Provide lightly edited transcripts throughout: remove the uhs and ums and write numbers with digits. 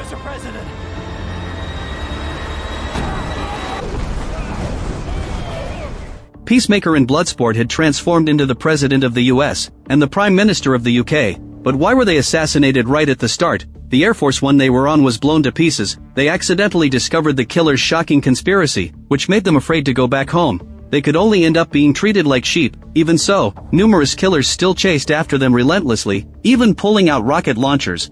Mr. President. Peacemaker and Bloodsport had transformed into the President of the US, and the Prime Minister of the UK, but why were they assassinated right at the start? The Air Force One they were on was blown to pieces. They accidentally discovered the killer's shocking conspiracy, which made them afraid to go back home. They could only end up being treated like sheep. Even so, numerous killers still chased after them relentlessly, even pulling out rocket launchers.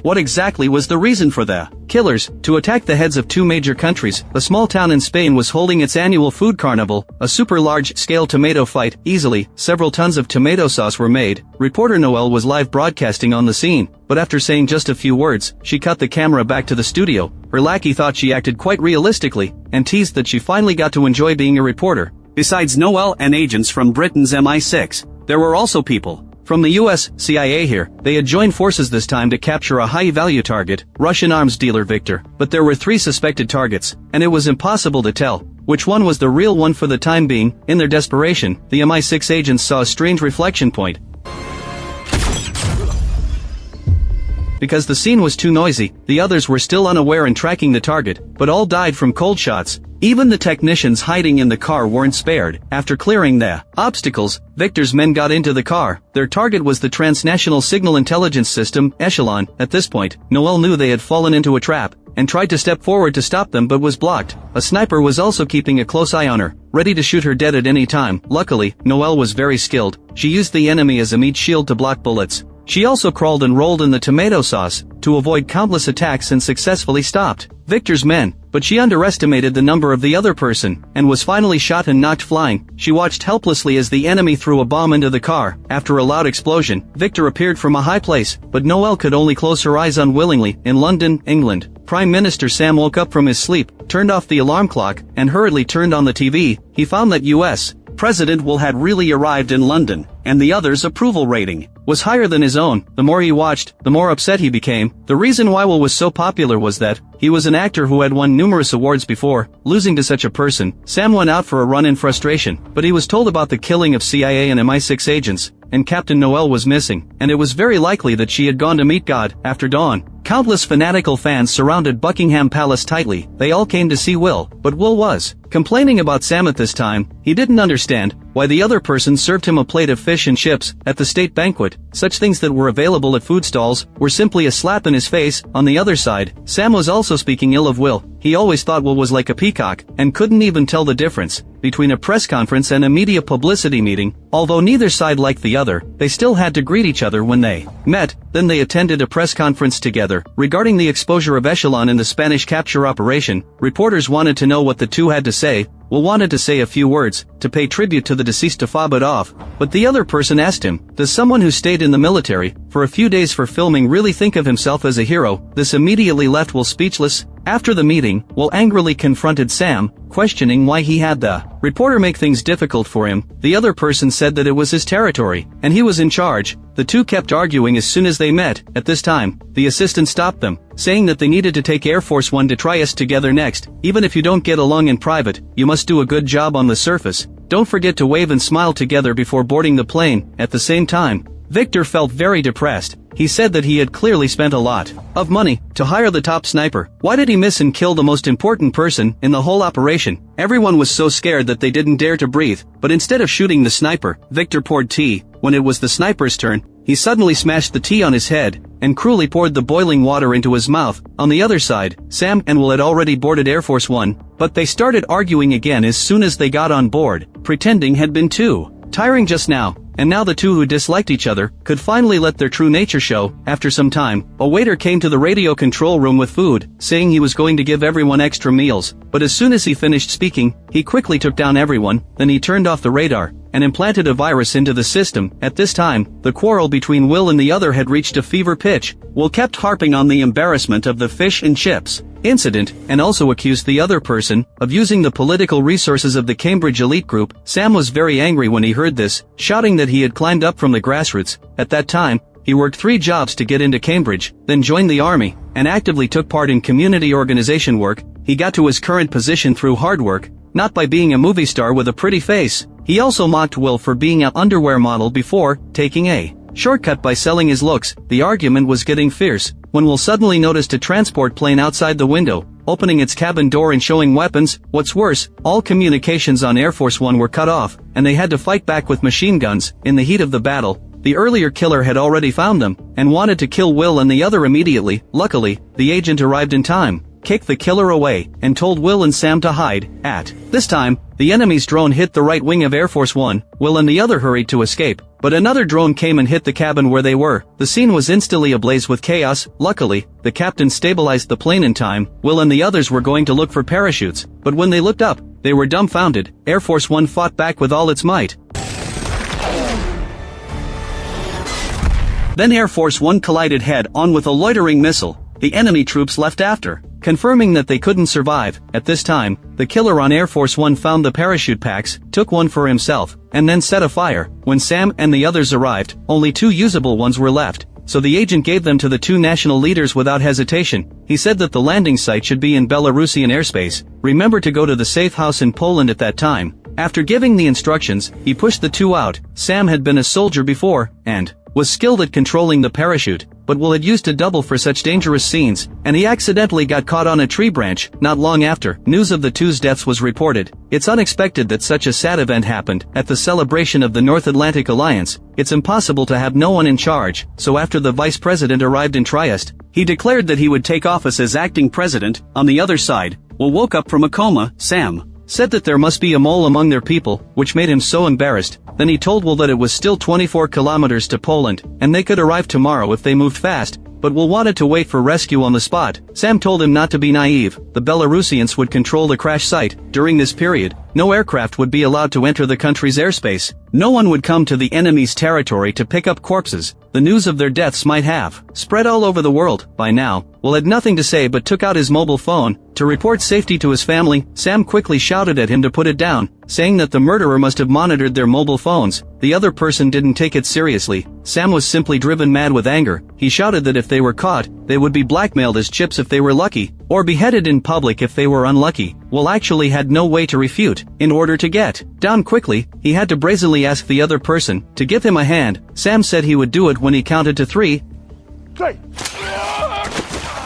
What exactly was the reason for the killers to attack the heads of two major countries? A small town in Spain was holding its annual food carnival, a super large-scale tomato fight. Easily, several tons of tomato sauce were made. Reporter Noel was live broadcasting on the scene, but after saying just a few words, she cut the camera back to the studio. Her lackey thought she acted quite realistically, and teased that she finally got to enjoy being a reporter. Besides Noel and agents from Britain's MI6, there were also people from the US CIA here. They had joined forces this time to capture a high-value target, Russian arms dealer Victor. But there were 3 suspected targets, and it was impossible to tell which one was the real one for the time being. In their desperation, the MI6 agents saw a strange reflection point. Because the scene was too noisy, the others were still unaware and tracking the target, but all died from cold shots. Even the technicians hiding in the car weren't spared. After clearing the obstacles, Victor's men got into the car. Their target was the transnational signal intelligence system, Echelon. At this point, Noel knew they had fallen into a trap, and tried to step forward to stop them but was blocked. A sniper was also keeping a close eye on her, ready to shoot her dead at any time. Luckily, Noel was very skilled. She used the enemy as a meat shield to block bullets. She also crawled and rolled in the tomato sauce to avoid countless attacks and successfully stopped Victor's men, but she underestimated the number of the other person, and was finally shot and knocked flying. She watched helplessly as the enemy threw a bomb into the car. After a loud explosion, Victor appeared from a high place, but Noel could only close her eyes unwillingly. In London, England, Prime Minister Sam woke up from his sleep, turned off the alarm clock, and hurriedly turned on the TV. He found that US President Will had really arrived in London, and the other's approval rating was higher than his own. The more he watched, the more upset he became. The reason why Will was so popular was that he was an actor who had won numerous awards before. Losing to such a person, Sam went out for a run in frustration, but he was told about the killing of CIA and MI6 agents, and Captain Noel was missing, and it was very likely that she had gone to meet God. After dawn, countless fanatical fans surrounded Buckingham Palace tightly. They all came to see Will, but Will was complaining about Sam at this time. He didn't understand why the other person served him a plate of fish and chips at the state banquet. Such things that were available at food stalls were simply a slap in his face. On the other side, Sam was also speaking ill of Will. He always thought Will was like a peacock, and couldn't even tell the difference between a press conference and a media publicity meeting. Although neither side liked the other, they still had to greet each other when they met. Then they attended a press conference together regarding the exposure of Echelon in the Spanish capture operation. Reporters wanted to know what the two had to say. Will wanted to say a few words to pay tribute to the deceased to fob it off, but the other person asked him, does someone who stayed in the military for a few days for filming really think of himself as a hero? This immediately left Will speechless. After the meeting, Will angrily confronted Sam, questioning why he had the reporter make things difficult for him. The other person said that it was his territory, and he was in charge. The two kept arguing as soon as they met. At this time, the assistant stopped them, saying that they needed to take Air Force One to try us together next. Even if you don't get along in private, you must do a good job on the surface. Don't forget to wave and smile together before boarding the plane. At the same time, Victor felt very depressed. He said that he had clearly spent a lot of money to hire the top sniper. Why did he miss and kill the most important person in the whole operation? Everyone was so scared that they didn't dare to breathe, but instead of shooting the sniper, Victor poured tea. When it was the sniper's turn, he suddenly smashed the tea on his head, and cruelly poured the boiling water into his mouth. On the other side, Sam and Will had already boarded Air Force One, but they started arguing again as soon as they got on board. Pretending had been too tiring just now, and now the two who disliked each other could finally let their true nature show. After some time, a waiter came to the radio control room with food, saying he was going to give everyone extra meals, but as soon as he finished speaking, he quickly took down everyone. Then he turned off the radar and implanted a virus into the system. At this time, the quarrel between Will and the other had reached a fever pitch. Will kept harping on the embarrassment of the fish and chips incident, and also accused the other person of using the political resources of the Cambridge elite group. Sam was very angry when he heard this, shouting that he had climbed up from the grassroots. At that time, he worked 3 jobs to get into Cambridge, then joined the army, and actively took part in community organization work. He got to his current position through hard work, not by being a movie star with a pretty face. He also mocked Will for being an underwear model before taking a shortcut by selling his looks. The argument was getting fierce, when Will suddenly noticed a transport plane outside the window, opening its cabin door and showing weapons. What's worse, all communications on Air Force One were cut off, and they had to fight back with machine guns. In the heat of the battle, the earlier killer had already found them, and wanted to kill Will and the other immediately. Luckily, the agent arrived in time, kicked the killer away, and told Will and Sam to hide. At this time, the enemy's drone hit the right wing of Air Force One. Will and the other hurried to escape, but another drone came and hit the cabin where they were. The scene was instantly ablaze with chaos. Luckily, the captain stabilized the plane in time. Will and the others were going to look for parachutes, but when they looked up, they were dumbfounded. Air Force One fought back with all its might. Then Air Force One collided head-on with a loitering missile. The enemy troops left after, confirming that they couldn't survive. At this time, the killer on Air Force One found the parachute packs, took one for himself, and then set a fire. When Sam and the others arrived, only 2 usable ones were left, so the agent gave them to the 2 national leaders without hesitation. He said that the landing site should be in Belarusian airspace. Remember to go to the safe house in Poland at that time. After giving the instructions, he pushed the 2 out. Sam had been a soldier before, and was skilled at controlling the parachute, but Will had used a double for such dangerous scenes, and he accidentally got caught on a tree branch. Not long after, news of the 2's deaths was reported. It's unexpected that such a sad event happened at the celebration of the North Atlantic Alliance. It's impossible to have no one in charge, so after the vice president arrived in Trieste, he declared that he would take office as acting president. On the other side, Will woke up from a coma. Sam said that there must be a mole among their people, which made him so embarrassed. Then he told Will that it was still 24 kilometers to Poland, and they could arrive tomorrow if they moved fast, but Will wanted to wait for rescue on the spot. Sam told him not to be naive. The Belarusians would control the crash site. During this period, no aircraft would be allowed to enter the country's airspace. No one would come to the enemy's territory to pick up corpses. The news of their deaths might have spread all over the world. By now, Will had nothing to say but took out his mobile phone to report safety to his family. Sam quickly shouted at him to put it down, saying that the murderer must have monitored their mobile phones. The other person didn't take it seriously. Sam was simply driven mad with anger. He shouted that if they were caught, they would be blackmailed as chips if they were lucky, or beheaded in public if they were unlucky. Will actually had no way to refute. In order to get down quickly, he had to brazenly ask the other person to give him a hand. Sam said he would do it when he counted to 3.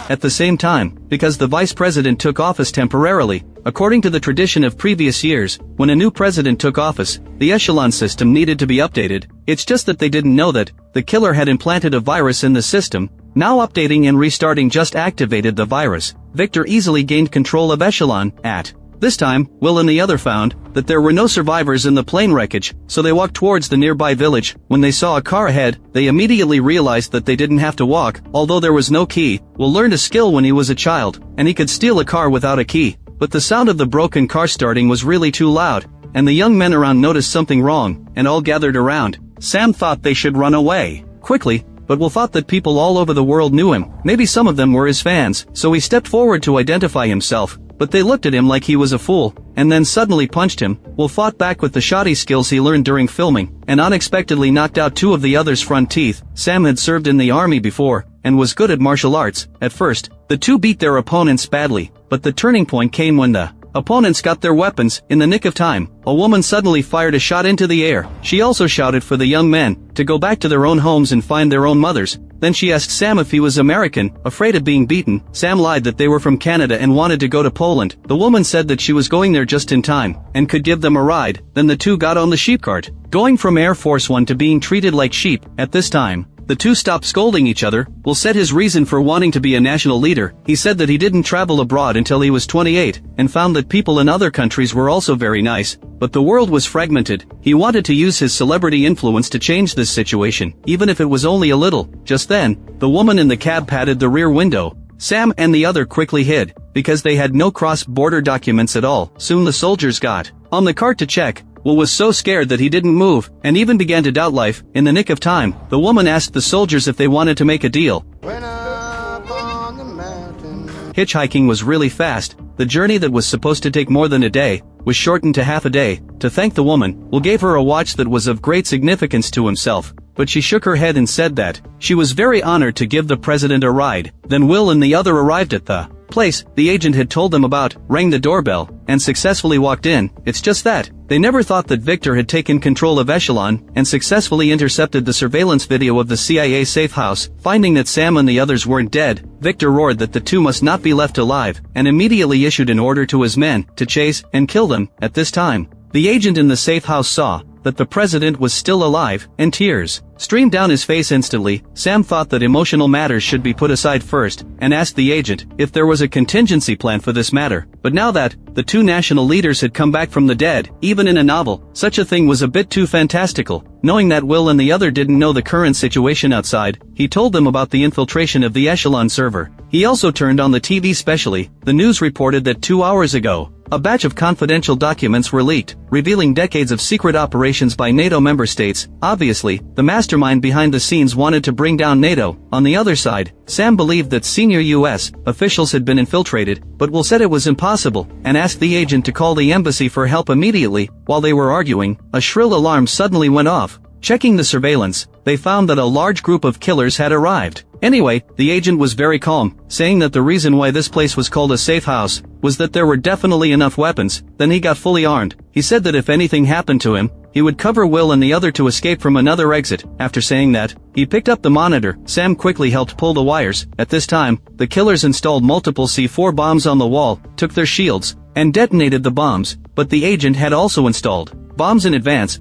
At the same time, because the vice president took office temporarily, according to the tradition of previous years, when a new president took office, the echelon system needed to be updated. It's just that they didn't know that the killer had implanted a virus in the system. Now updating and restarting just activated the virus. Victor easily gained control of echelon. At this time, Will and the other found that there were no survivors in the plane wreckage, so they walked towards the nearby village. When they saw a car ahead, they immediately realized that they didn't have to walk. Although there was no key, Will learned a skill when he was a child, and he could steal a car without a key. But the sound of the broken car starting was really too loud, and the young men around noticed something wrong, and all gathered around. Sam thought they should run away quickly, but Will thought that people all over the world knew him. Maybe some of them were his fans, so he stepped forward to identify himself, but they looked at him like he was a fool, and then suddenly punched him. Will fought back with the shoddy skills he learned during filming, and unexpectedly knocked out 2 of the other's front teeth. Sam had served in the army before, and was good at martial arts. At first, the 2 beat their opponents badly, but the turning point came when the opponents got their weapons. In the nick of time, a woman suddenly fired a shot into the air. She also shouted for the young men to go back to their own homes and find their own mothers. Then she asked Sam if he was American. Afraid of being beaten, Sam lied that they were from Canada and wanted to go to Poland. The woman said that she was going there just in time, and could give them a ride. Then the 2 got on the sheep cart, going from Air Force One to being treated like sheep. At this time, the 2 stopped scolding each other. Will said his reason for wanting to be a national leader. He said that he didn't travel abroad until he was 28, and found that people in other countries were also very nice, but the world was fragmented. He wanted to use his celebrity influence to change this situation, even if it was only a little. Just then, the woman in the cab patted the rear window. Sam and the other quickly hid, because they had no cross-border documents at all. Soon the soldiers got on the cart to check. Will was so scared that he didn't move, and even began to doubt life. In the nick of time, the woman asked the soldiers if they wanted to make a deal. Went up on the mountain. Hitchhiking was really fast. The journey that was supposed to take more than a day was shortened to half a day. To thank the woman, Will gave her a watch that was of great significance to himself, but she shook her head and said that she was very honored to give the president a ride. Then Will and the other arrived at the place the agent had told them about, rang the doorbell, and successfully walked in. It's just that they never thought that Victor had taken control of Echelon and successfully intercepted the surveillance video of the CIA safe house. Finding that Sam and the others weren't dead, Victor roared that the two must not be left alive, and immediately issued an order to his men to chase and kill them. At this time, the agent in the safe house saw that the president was still alive, and tears streamed down his face instantly. Sam thought that emotional matters should be put aside first, and asked the agent if there was a contingency plan for this matter. But now that the two national leaders had come back from the dead, even in a novel, such a thing was a bit too fantastical. Knowing that Will and the other didn't know the current situation outside, he told them about the infiltration of the Echelon server. He also turned on the TV specially. The news reported that 2 hours ago, a batch of confidential documents were leaked, revealing decades of secret operations by NATO member states. Obviously, the mastermind behind the scenes wanted to bring down NATO. On the other side, Sam believed that senior US officials had been infiltrated, but Will said it was impossible, and asked the agent to call the embassy for help immediately. While they were arguing, a shrill alarm suddenly went off. Checking the surveillance, they found that a large group of killers had arrived. Anyway, the agent was very calm, saying that the reason why this place was called a safe house was that there were definitely enough weapons. Then he got fully armed. He said that if anything happened to him, he would cover Will and the other to escape from another exit. After saying that, he picked up the monitor. Sam quickly helped pull the wires. At this time, the killers installed multiple C4 bombs on the wall, took their shields, and detonated the bombs, but the agent had also installed bombs in advance.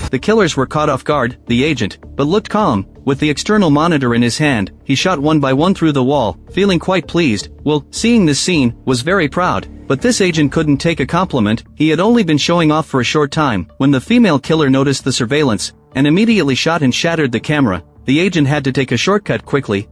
The killers were caught off guard, the agent, but looked calm. With the external monitor in his hand, he shot one by one through the wall, feeling quite pleased. Will, seeing this scene, was very proud. But this agent couldn't take a compliment. He had only been showing off for a short time. When the female killer noticed the surveillance, and immediately shot and shattered the camera, the agent had to take a shortcut quickly.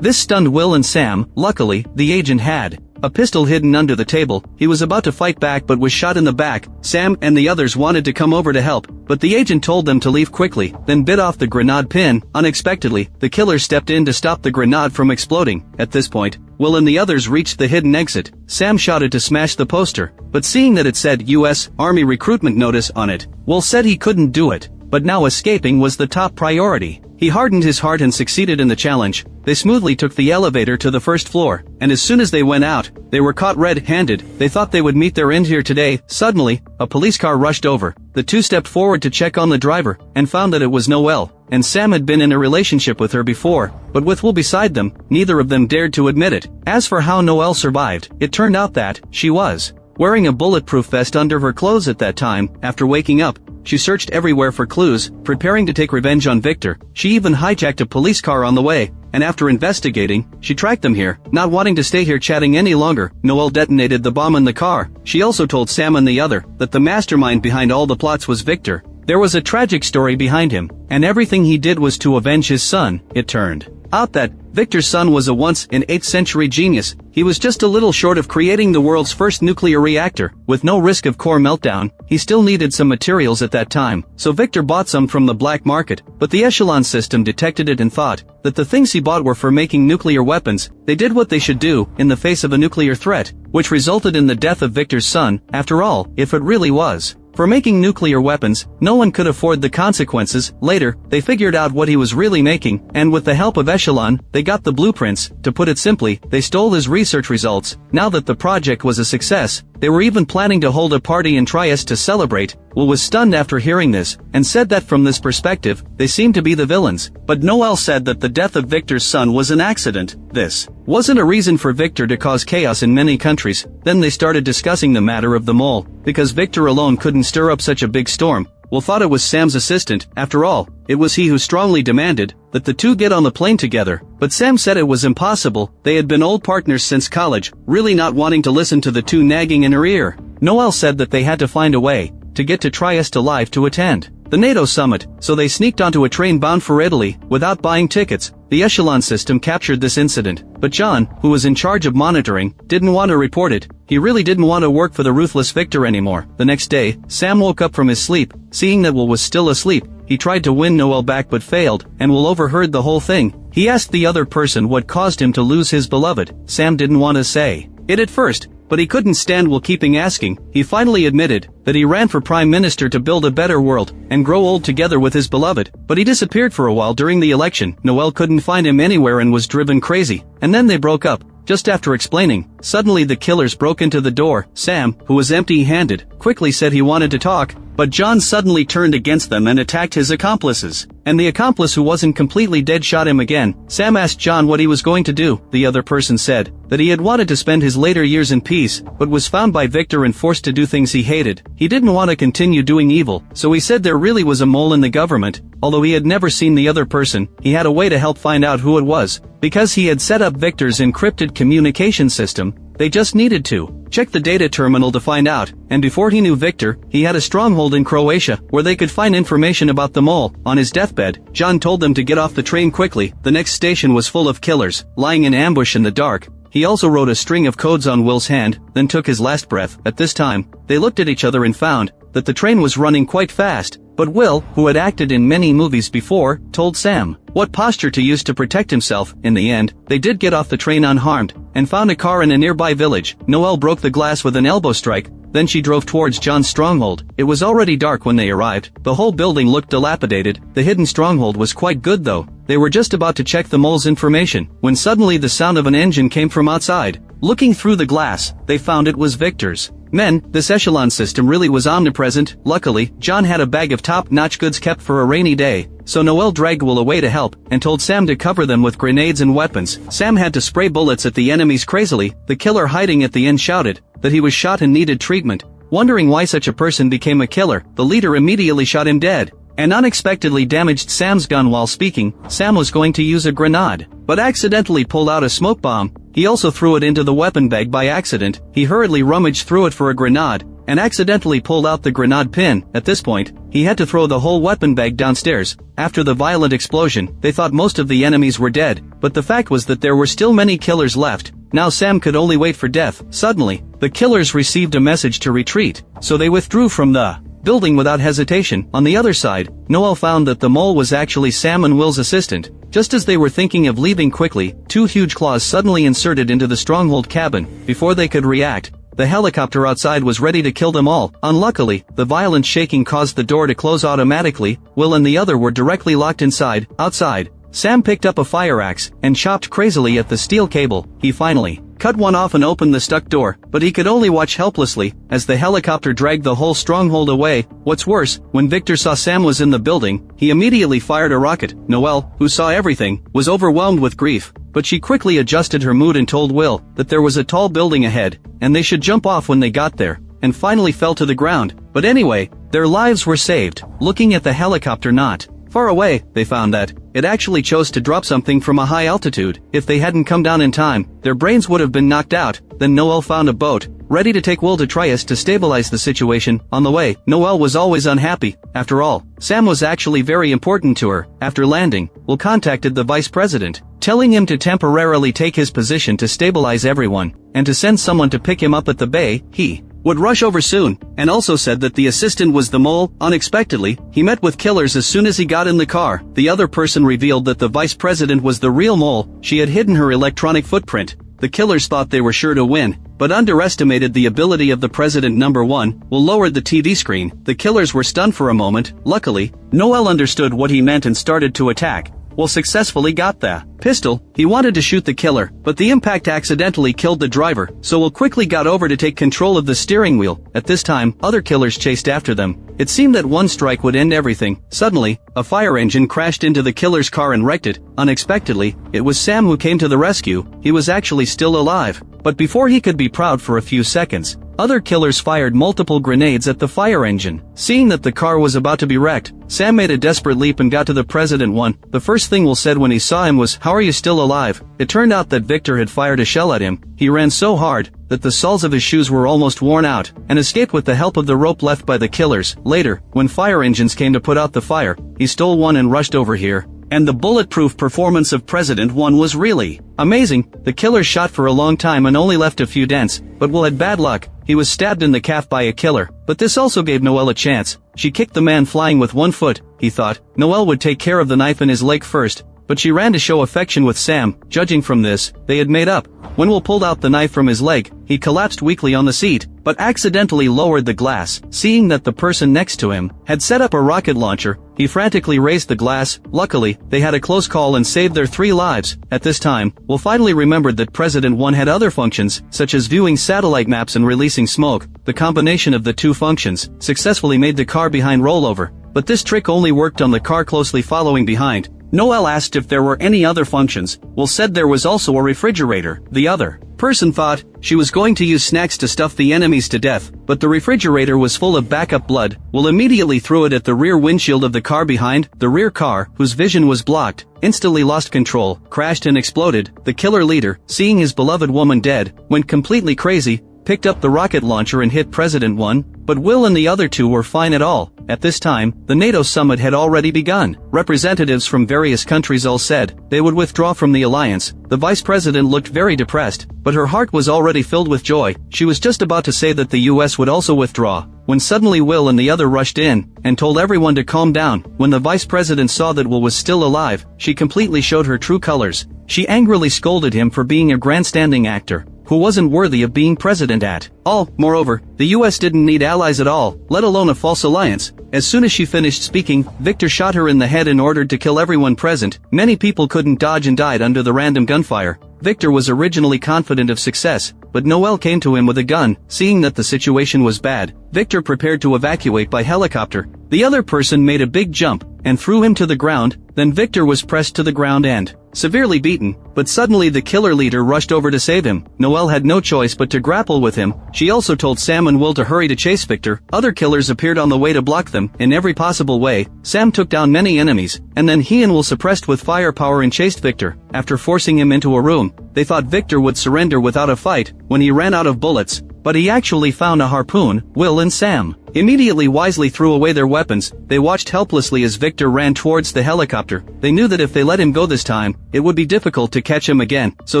This stunned Will and Sam. Luckily, the agent had a pistol hidden under the table. He was about to fight back but was shot in the back. Sam and the others wanted to come over to help, but the agent told them to leave quickly, then bit off the grenade pin. Unexpectedly, the killer stepped in to stop the grenade from exploding. At this point, Will and the others reached the hidden exit. Sam shouted to smash the poster, but seeing that it said U.S. Army recruitment notice on it, Will said he couldn't do it. But now escaping was the top priority. He hardened his heart and succeeded in the challenge. They smoothly took the elevator to the first floor, and as soon as they went out, they were caught red-handed. They thought they would meet their end here today. Suddenly, a police car rushed over. The two stepped forward to check on the driver, and found that it was Noel, and Sam had been in a relationship with her before, but with Will beside them, neither of them dared to admit it. As for how Noel survived, it turned out that she was wearing a bulletproof vest under her clothes at that time. After waking up, she searched everywhere for clues, preparing to take revenge on Victor. She even hijacked a police car on the way, and after investigating, she tracked them here. Not wanting to stay here chatting any longer, Noel detonated the bomb in the car. She also told Sam and the other that the mastermind behind all the plots was Victor. There was a tragic story behind him, and everything he did was to avenge his son. It turned out that Victor's son was a once-in-8th-century genius. He was just a little short of creating the world's first nuclear reactor. With no risk of core meltdown, he still needed some materials at that time, so Victor bought some from the black market. But the Echelon system detected it and thought that the things he bought were for making nuclear weapons. They did what they should do in the face of a nuclear threat, which resulted in the death of Victor's son. After all, if it really was for making nuclear weapons, no one could afford the consequences. Later, they figured out what he was really making, and with the help of Echelon, they got the blueprints. To put it simply, they stole his research results. Now that the project was a success, they were even planning to hold a party in Trieste to celebrate. Will was stunned after hearing this, and said that from this perspective, they seemed to be the villains. But Noel said that the death of Victor's son was an accident. This wasn't a reason for Victor to cause chaos in many countries. Then they started discussing the matter of the mole, because Victor alone couldn't stir up such a big storm. Will thought it was Sam's assistant. After all, it was he who strongly demanded that the two get on the plane together. But Sam said it was impossible. They had been old partners since college, really not wanting to listen to the two nagging in her ear. Noel said that they had to find a way to get to Trieste alive to attend the NATO summit, so they sneaked onto a train bound for Italy without buying tickets. The Echelon system captured this incident, but John, who was in charge of monitoring, didn't want to report it. He really didn't want to work for the ruthless Victor anymore. The next day, Sam woke up from his sleep. Seeing that Will was still asleep, he tried to win Noel back but failed, and Will overheard the whole thing. He asked the other person what caused him to lose his beloved. Sam didn't want to say it at first, but he couldn't stand while keeping asking. He finally admitted that he ran for prime minister to build a better world and grow old together with his beloved, but he disappeared for a while during the election. Noel couldn't find him anywhere and was driven crazy, and then they broke up. Just after explaining, suddenly the killers broke into the door. Sam, who was empty-handed, quickly said he wanted to talk, but John suddenly turned against them and attacked his accomplices. And the accomplice who wasn't completely dead shot him again. Sam asked John what he was going to do. The other person said that he had wanted to spend his later years in peace, but was found by Victor and forced to do things he hated. He didn't want to continue doing evil, so he said there really was a mole in the government. Although he had never seen the other person, he had a way to help find out who it was. Because he had set up Victor's encrypted communication system, they just needed to check the data terminal to find out, and before he knew Victor, he had a stronghold in Croatia, where they could find information about the mole. On his deathbed, John told them to get off the train quickly. The next station was full of killers, lying in ambush in the dark. He also wrote a string of codes on Will's hand, then took his last breath. At this time, they looked at each other and found that the train was running quite fast, but Will, who had acted in many movies before, told Sam what posture to use to protect himself. In the end, they did get off the train unharmed, and found a car in a nearby village. Noel broke the glass with an elbow strike, then she drove towards John's stronghold. It was already dark when they arrived. The whole building looked dilapidated. The hidden stronghold was quite good though. They were just about to check the mole's information, when suddenly the sound of an engine came from outside. Looking through the glass, they found it was Victor's men. This echelon system really was omnipresent. Luckily, John had a bag of top-notch goods kept for a rainy day, so Noel dragged Will away to help, and told Sam to cover them with grenades and weapons. Sam had to spray bullets at the enemies crazily. The killer hiding at the end shouted that he was shot and needed treatment. Wondering why such a person became a killer, the leader immediately shot him dead, and unexpectedly damaged Sam's gun while speaking. Sam was going to use a grenade, but accidentally pulled out a smoke bomb. He also threw it into the weapon bag by accident. He hurriedly rummaged through it for a grenade, and accidentally pulled out the grenade pin. At this point, he had to throw the whole weapon bag downstairs. After the violent explosion, they thought most of the enemies were dead, but the fact was that there were still many killers left. Now Sam could only wait for death. Suddenly, the killers received a message to retreat, so they withdrew from the building without hesitation. On the other side, Noel found that the mole was actually Sam and Will's assistant. Just as they were thinking of leaving quickly, two huge claws suddenly inserted into the stronghold cabin. Before they could react, the helicopter outside was ready to kill them all. Unluckily, the violent shaking caused the door to close automatically. Will and the other were directly locked inside. Outside, Sam picked up a fire axe and chopped crazily at the steel cable. He finally cut one off and opened the stuck door, but he could only watch helplessly as the helicopter dragged the whole stronghold away. What's worse, when Victor saw Sam was in the building, he immediately fired a rocket. Noel, who saw everything, was overwhelmed with grief, but she quickly adjusted her mood and told Will that there was a tall building ahead, and they should jump off when they got there, and finally fell to the ground. But anyway, their lives were saved. Looking at the helicopter not far away, they found that it actually chose to drop something from a high altitude. If they hadn't come down in time, their brains would have been knocked out. Then Noel found a boat, ready to take Will to Trieste to stabilize the situation. On the way, Noel was always unhappy. After all, Sam was actually very important to her. After landing, Will contacted the vice president, telling him to temporarily take his position to stabilize everyone, and to send someone to pick him up at the bay. He would rush over soon, and also said that the assistant was the mole. Unexpectedly, he met with killers as soon as he got in the car. The other person revealed that the vice president was the real mole. She had hidden her electronic footprint. The killers thought they were sure to win, but underestimated the ability of the president. Number 1 Will lowered the TV screen. The killers were stunned for a moment. Luckily, Noel understood what he meant and started to attack. Will successfully got the pistol. He wanted to shoot the killer, but the impact accidentally killed the driver, so Will quickly got over to take control of the steering wheel. At this time, other killers chased after them. It seemed that one strike would end everything. Suddenly, a fire engine crashed into the killer's car and wrecked it. Unexpectedly, it was Sam who came to the rescue. He was actually still alive, but before he could be proud for a few seconds, other killers fired multiple grenades at the fire engine. Seeing that the car was about to be wrecked, Sam made a desperate leap and got to the president. The first thing Will said when he saw him was, "How are you still alive?" It turned out that Victor had fired a shell at him. He ran so hard that the soles of his shoes were almost worn out, and escaped with the help of the rope left by the killers. Later, when fire engines came to put out the fire, he stole one and rushed over here. And the bulletproof performance of President 1 was really amazing. The killer shot for a long time and only left a few dents, but Will had bad luck. He was stabbed in the calf by a killer, but this also gave Noel a chance. She kicked the man flying with one foot. He thought Noel would take care of the knife in his leg first, but she ran to show affection with Sam. Judging from this, they had made up. When Will pulled out the knife from his leg, he collapsed weakly on the seat, but accidentally lowered the glass. Seeing that the person next to him had set up a rocket launcher, he frantically raised the glass. Luckily, they had a close call and saved their 3 lives. At this time, Will finally remembered that President 1 had other functions, such as viewing satellite maps and releasing smoke. The combination of the 2 functions successfully made the car behind roll over, but this trick only worked on the car closely following behind. Noel asked if there were any other functions. Will said there was also a refrigerator. The other person thought she was going to use snacks to stuff the enemies to death, but the refrigerator was full of backup blood. Will immediately threw it at the rear windshield of the car behind. The rear car, whose vision was blocked, instantly lost control, crashed and exploded. The killer leader, seeing his beloved woman dead, went completely crazy, picked up the rocket launcher and hit President 1, but Will and the other 2 were fine at all. At this time, the NATO summit had already begun. Representatives from various countries all said they would withdraw from the alliance. The vice president looked very depressed, but her heart was already filled with joy. She was just about to say that the US would also withdraw, when suddenly Will and the other rushed in and told everyone to calm down. When the vice president saw that Will was still alive, she completely showed her true colors. She angrily scolded him for being a grandstanding actor who wasn't worthy of being president at all. Moreover, the US didn't need allies at all, let alone a false alliance. As soon as she finished speaking, Victor shot her in the head and ordered to kill everyone present. Many people couldn't dodge and died under the random gunfire. Victor was originally confident of success, but Noel came to him with a gun. Seeing that the situation was bad, Victor prepared to evacuate by helicopter. The other person made a big jump and threw him to the ground. Then Victor was pressed to the ground and severely beaten, but suddenly the killer leader rushed over to save him. Noel had no choice but to grapple with him. She also told Sam and Will to hurry to chase Victor. Other killers appeared on the way to block them. In every possible way, Sam took down many enemies, and then he and Will suppressed with firepower and chased Victor. After forcing him into a room, they thought Victor would surrender without a fight when he ran out of bullets, but he actually found a harpoon. Will and Sam immediately wisely threw away their weapons. They watched helplessly as Victor ran towards the helicopter. They knew that if they let him go this time, it would be difficult to catch him again. So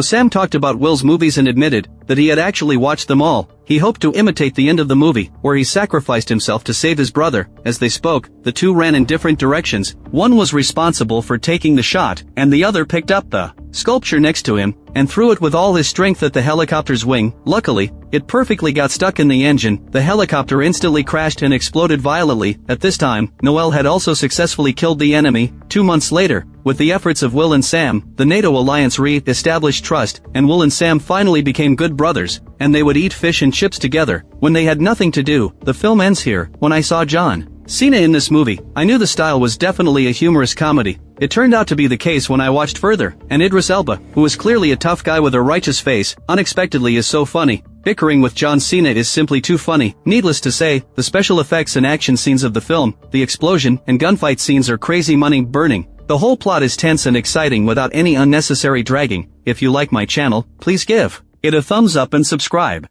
Sam talked about Will's movies and admitted that he had actually watched them all. He hoped to imitate the end of the movie, where he sacrificed himself to save his brother. As they spoke, the 2 ran in different directions. One was responsible for taking the shot, and the other picked up the sculpture next to him and threw it with all his strength at the helicopter's wing. Luckily, it perfectly got stuck in the engine. The helicopter instantly crashed and exploded violently. At this time, Noel had also successfully killed the enemy. 2 months later, with the efforts of Will and Sam, the NATO alliance re-established trust, and Will and Sam finally became good brothers, and they would eat fish and chips together when they had nothing to do. The film ends here. When I saw John Cena in this movie, I knew the style was definitely a humorous comedy. It turned out to be the case when I watched further, and Idris Elba, who is clearly a tough guy with a righteous face, unexpectedly is so funny. Bickering with John Cena is simply too funny. Needless to say, the special effects and action scenes of the film, the explosion and gunfight scenes are crazy money burning. The whole plot is tense and exciting without any unnecessary dragging. If you like my channel, please give it a thumbs up and subscribe.